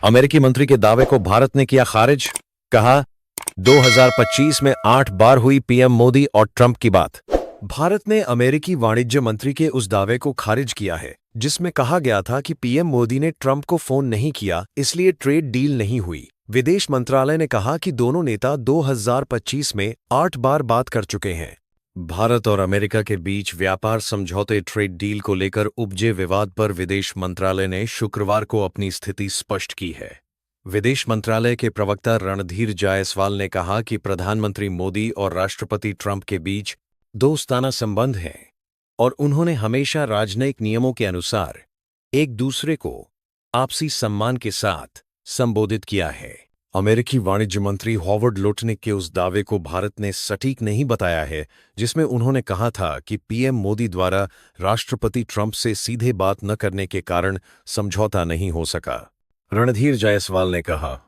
अमेरिकी मंत्री के दावे को भारत ने किया खारिज। कहा 2025 में 8 बार हुई पीएम मोदी और ट्रंप की बात। भारत ने अमेरिकी वाणिज्य मंत्री के उस दावे को खारिज किया है जिसमें कहा गया था कि पीएम मोदी ने ट्रंप को फोन नहीं किया, इसलिए ट्रेड डील नहीं हुई। विदेश मंत्रालय ने कहा कि दोनों नेता 2025 में 8 बार बात कर चुके हैं। भारत और अमेरिका के बीच व्यापार समझौते ट्रेड डील को लेकर उपजे विवाद पर विदेश मंत्रालय ने शुक्रवार को अपनी स्थिति स्पष्ट की है। विदेश मंत्रालय के प्रवक्ता रणधीर जायसवाल ने कहा कि प्रधानमंत्री मोदी और राष्ट्रपति ट्रंप के बीच दोस्ताना संबंध हैं और उन्होंने हमेशा राजनयिक नियमों के अनुसार एक दूसरे को आपसी सम्मान के साथ संबोधित किया है। अमेरिकी वाणिज्य मंत्री हॉवर्ड लुटनिक के उस दावे को भारत ने सटीक नहीं बताया है जिसमें उन्होंने कहा था कि पीएम मोदी द्वारा राष्ट्रपति ट्रंप से सीधे बात न करने के कारण समझौता नहीं हो सका। रणधीर जायसवाल ने कहा,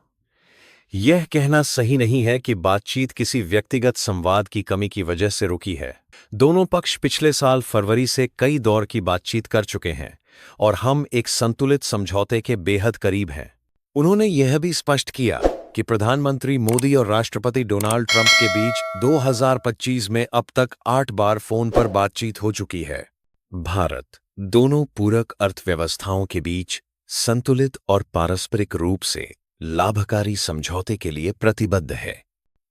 यह कहना सही नहीं है कि बातचीत किसी व्यक्तिगत संवाद की कमी की वजह से रुकी है। दोनों पक्ष पिछले साल फरवरी से कई दौर की बातचीत कर चुके हैं और हम एक संतुलित समझौते के बेहद करीब हैं। उन्होंने यह भी स्पष्ट किया कि प्रधानमंत्री मोदी और राष्ट्रपति डोनाल्ड ट्रंप के बीच 2025 में अब तक 8 बार फोन पर बातचीत हो चुकी है। भारत दोनों पूरक अर्थव्यवस्थाओं के बीच संतुलित और पारस्परिक रूप से लाभकारी समझौते के लिए प्रतिबद्ध है।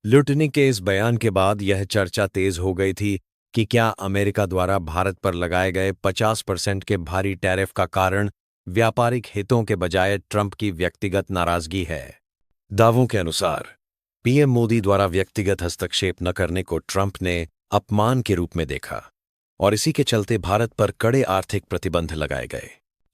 लुटनिक के इस बयान के बाद यह चर्चा तेज हो गई थी कि क्या अमेरिका द्वारा भारत पर लगाए गए 50% के भारी टैरिफ का कारण व्यापारिक हितों के बजाय ट्रंप की व्यक्तिगत नाराजगी है। दावों के अनुसार पीएम मोदी द्वारा व्यक्तिगत हस्तक्षेप न करने को ट्रंप ने अपमान के रूप में देखा और इसी के चलते भारत पर कड़े आर्थिक प्रतिबंध लगाए गए।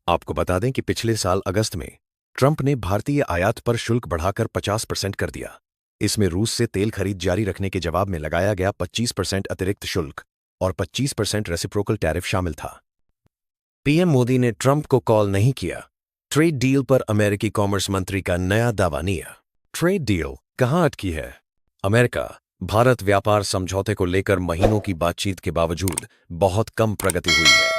आपको बता दें कि पिछले साल अगस्त में ट्रंप ने भारतीय आयात पर शुल्क बढ़ाकर 50% कर दिया। इसमें रूस से तेल खरीद जारी रखने के जवाब में लगाया गया 25% अतिरिक्त शुल्क और 25% रेसिप्रोकल टैरिफ शामिल था। पीएम मोदी ने ट्रंप को कॉल नहीं किया। ट्रेड डील पर अमेरिकी कॉमर्स मंत्री का नया दावा निया। ट्रेड डील कहां अटकी है? अमेरिका भारत व्यापार समझौते को लेकर महीनों की बातचीत के बावजूद बहुत कम प्रगति हुई है।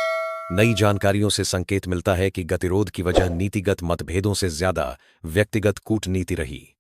नई जानकारियों से संकेत मिलता है कि गतिरोध की वजह नीतिगत मतभेदों से ज्यादा व्यक्तिगत कूटनीति रही।